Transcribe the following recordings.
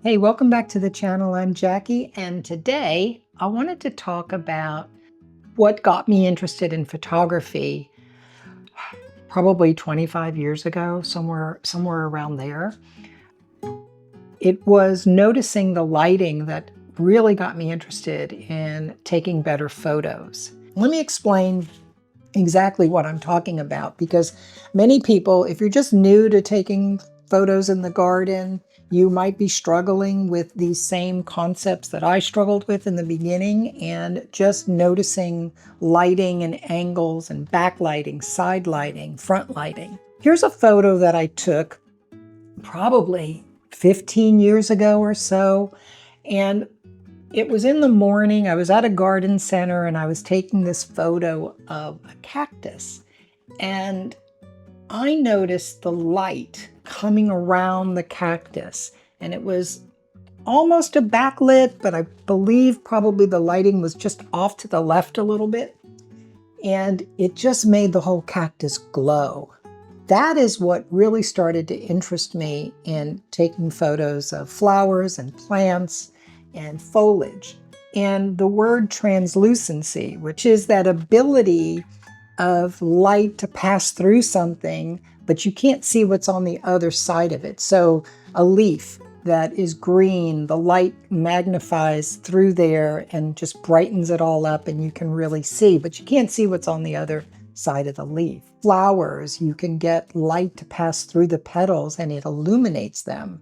Hey, welcome back to the channel. I'm Jackie, and today I wanted to talk about what got me interested in photography probably 25 years ago, somewhere around there. It was noticing the lighting that really got me interested in taking better photos. Let me explain exactly what I'm talking about, because many people, if you're just new to taking photos in the garden, you might be struggling with these same concepts that I struggled with in the beginning, and just noticing lighting and angles and backlighting, side lighting, front lighting. Here's a photo that I took probably 15 years ago or so, and it was in the morning. I was at a garden center and I was taking this photo of a cactus, and I noticed the light coming around the cactus, and it was almost a backlit, but I believe probably the lighting was just off to the left a little bit, and it just made the whole cactus glow. That is what really started to interest me in taking photos of flowers and plants and foliage. And the word translucency, which is that ability of light to pass through something, but you can't see what's on the other side of it. So a leaf that is green, the light magnifies through there and just brightens it all up, and you can really see, but you can't see what's on the other side of the leaf. Flowers, you can get light to pass through the petals and it illuminates them.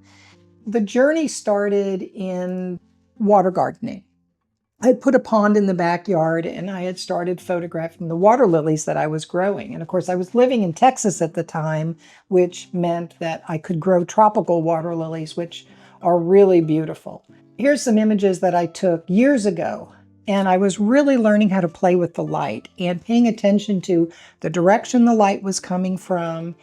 The journey started in water gardening. I had put a pond in the backyard and I had started photographing the water lilies that I was growing. And of course, I was living in Texas at the time, which meant that I could grow tropical water lilies, which are really beautiful. Here's some images that I took years ago. And I was really learning how to play with the light and paying attention to the direction the light was coming from,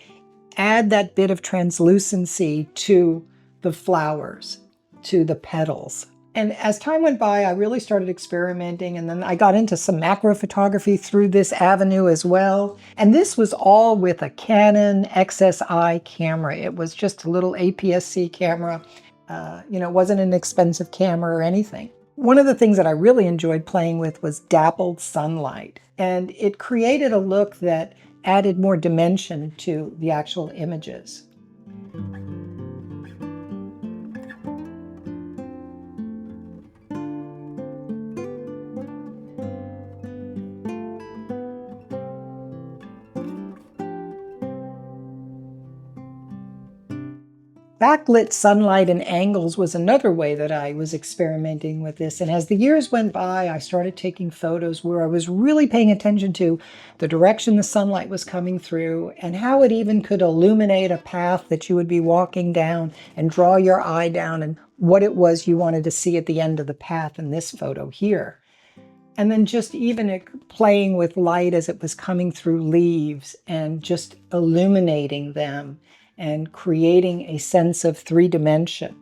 add that bit of translucency to the flowers, to the petals. And as time went by, I really started experimenting, and then I got into some macro photography through this avenue as well. And this was all with a Canon XSI camera. It was just a little APS-C camera. It wasn't an expensive camera or anything. One of the things that I really enjoyed playing with was Dappled Sunlight, and it created a look that added more dimension to the actual images. Backlit sunlight and angles was another way that I was experimenting with this. And as the years went by, I started taking photos where I was really paying attention to the direction the sunlight was coming through and how it even could illuminate a path that you would be walking down and draw your eye down and what it was you wanted to see at the end of the path in this photo here. And then just even playing with light as it was coming through leaves and just illuminating them and creating a sense of three-dimension.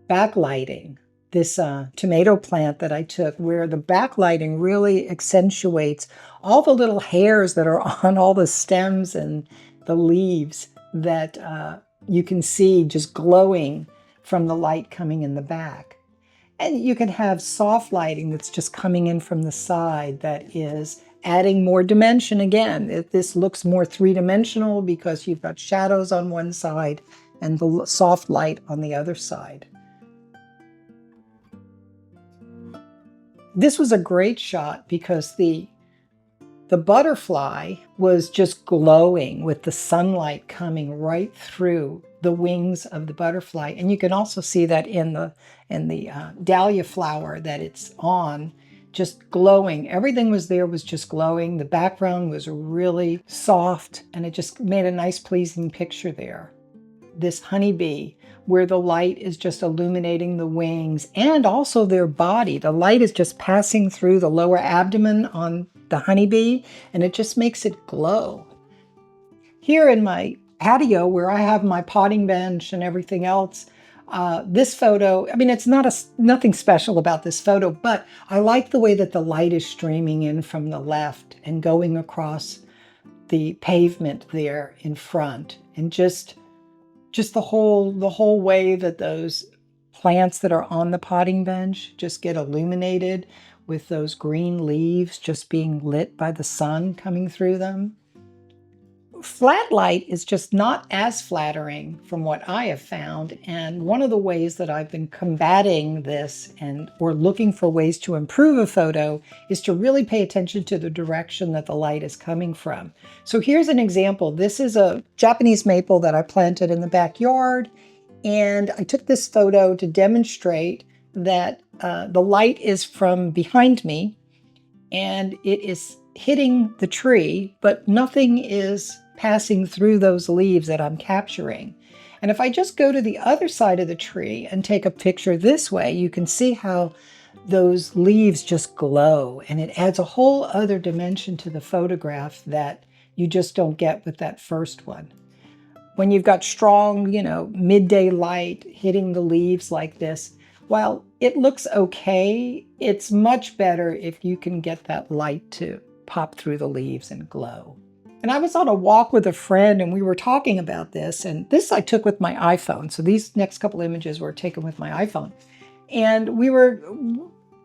Backlighting, this tomato plant that I took, where the backlighting really accentuates all the little hairs that are on all the stems and the leaves that you can see just glowing from the light coming in the back. And you can have soft lighting that's just coming in from the side that is adding more dimension again. This looks more three-dimensional because you've got shadows on one side and the soft light on the other side. This was a great shot because the butterfly was just glowing with the sunlight coming right through the wings of the butterfly. And you can also see that in the dahlia flower that it's on, just glowing. Everything was just glowing. The background was really soft and it just made a nice pleasing picture there. This honeybee, where the light is just illuminating the wings and also their body. The light is just passing through the lower abdomen on the honeybee and it just makes it glow. Here in my patio where I have my potting bench and everything else, this photo, I mean, it's nothing special about this photo, but I like the way that the light is streaming in from the left and going across the pavement there in front and just just the whole way that those plants that are on the potting bench just get illuminated with those green leaves just being lit by the sun coming through them. Flat light is just not as flattering from what I have found, and one of the ways that I've been combating this or looking for ways to improve a photo is to really pay attention to the direction that the light is coming from. So here's an example. This is a Japanese maple that I planted in the backyard, and I took this photo to demonstrate that the light is from behind me and it is hitting the tree, but nothing is passing through those leaves that I'm capturing. And if I just go to the other side of the tree and take a picture this way, you can see how those leaves just glow, and it adds a whole other dimension to the photograph that you just don't get with that first one. When you've got strong, midday light hitting the leaves like this, while it looks okay, it's much better if you can get that light to pop through the leaves and glow. And I was on a walk with a friend and we were talking about this, and this I took with my iPhone. So these next couple images were taken with my iPhone. And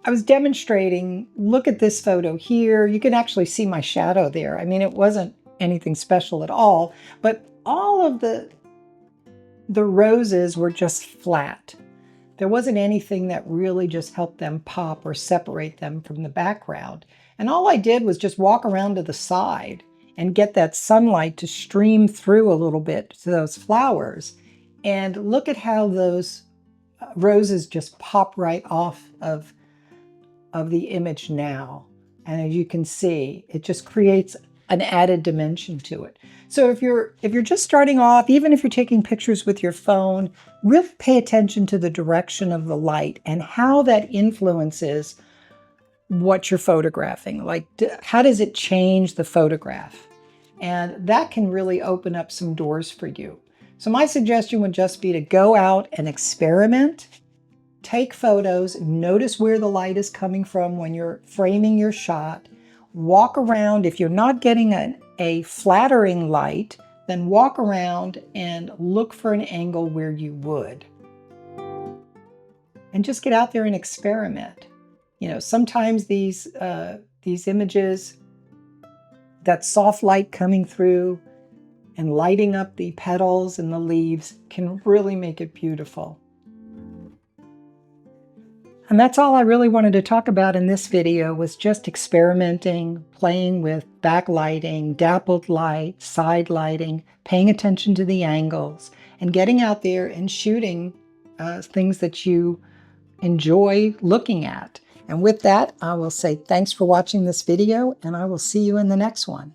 I was demonstrating, look at this photo here. You can actually see my shadow there. I mean, it wasn't anything special at all, but all of the roses were just flat. There wasn't anything that really just helped them pop or separate them from the background. And all I did was just walk around to the side and get that sunlight to stream through a little bit to those flowers. And look at how those roses just pop right off of the image now. And as you can see, it just creates an added dimension to it. So if you're just starting off, even if you're taking pictures with your phone, really pay attention to the direction of the light and how that influences what you're photographing. Like, how does it change the photograph? And that can really open up some doors for you. So my suggestion would just be to go out and experiment, take photos, notice where the light is coming from when you're framing your shot, walk around. If you're not getting a flattering light, then walk around and look for an angle where you would. And just get out there and experiment. Sometimes these images, that soft light coming through and lighting up the petals and the leaves can really make it beautiful. And that's all I really wanted to talk about in this video, was just experimenting, playing with backlighting, dappled light, side lighting, paying attention to the angles, and getting out there and shooting things that you enjoy looking at. And with that, I will say thanks for watching this video, and I will see you in the next one.